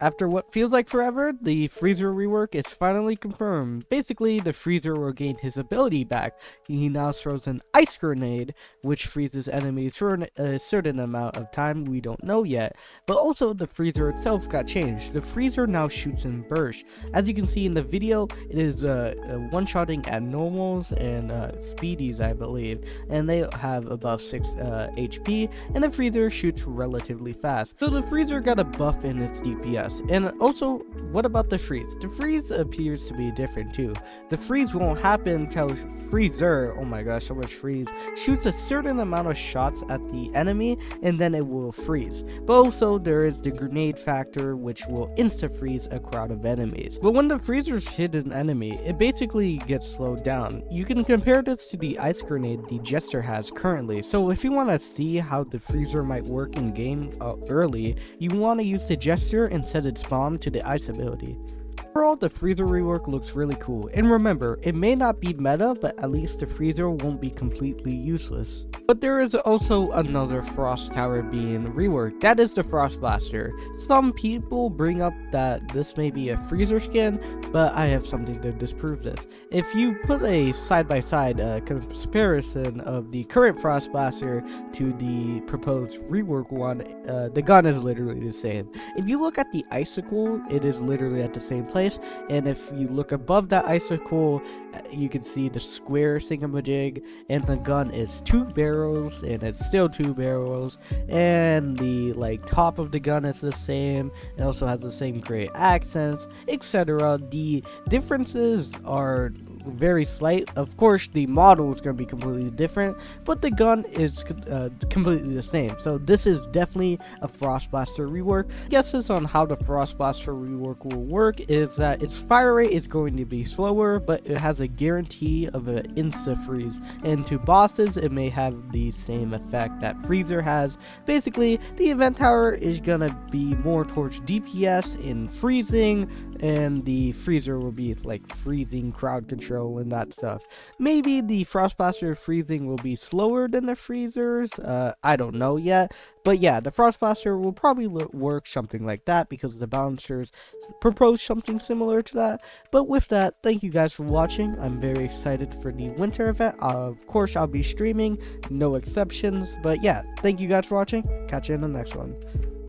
After what feels like forever, the Freezer rework is finally confirmed. Basically, the Freezer will gain his ability back. He now throws an ice grenade, which freezes enemies for a certain amount of time we don't know yet. But also, the Freezer itself got changed. The Freezer now shoots in bursts. As you can see in the video, it is one-shotting at normals and speedies, I believe. And they have above 6 HP, and the Freezer shoots relatively fast. So the Freezer got a buff in its DPS. And also, what about the freeze? The freeze appears to be different too. The freeze won't happen until Freezer, oh my gosh, so much freeze, shoots a certain amount of shots at the enemy, and then it will freeze. But also, there is the grenade factor, which will insta-freeze a crowd of enemies. But when the freezers hit an enemy, it basically gets slowed down. You can compare this to the ice grenade the Jester has currently. So if you want to see how the freezer might work in game early, you want to use the Jester and set its bomb to the ice ability. Overall, the Freezer rework looks really cool, and remember, it may not be meta, but at least the Freezer won't be completely useless. But there is also another Frost Tower being reworked, that is the Frost Blaster. Some people bring up that this may be a Freezer skin, but I have something to disprove this. If you put a side-by-side comparison of the current Frost Blaster to the proposed rework one, the gun is literally the same. If you look at the icicle, it is literally at the same place, and if you look above that icicle, you can see the square thingamajig, and the gun is 2 barrels, and it's still 2 barrels, and the top of the gun is the same. It also has the same gray accents, etc. The differences are very slight. Of course, the model is going to be completely different, but the gun is completely the same. So this is definitely a Frost Blaster rework. Guesses on how the Frost Blaster rework will work is that its fire rate is going to be slower, but it has a guarantee of an insta freeze, and to bosses it may have the same effect that Freezer has. Basically, the event tower is gonna be more towards DPS and freezing, and the Freezer will be like freezing, crowd control, and that stuff. Maybe the Frost Blaster freezing will be slower than the Freezers, I don't know yet. But yeah, the Frost Blaster will probably work something like that because the balancers propose something similar to that. But with that, thank you guys for watching. I'm very excited for the winter event. Of course, I'll be streaming, no exceptions. But yeah, thank you guys for watching. Catch you in the next one.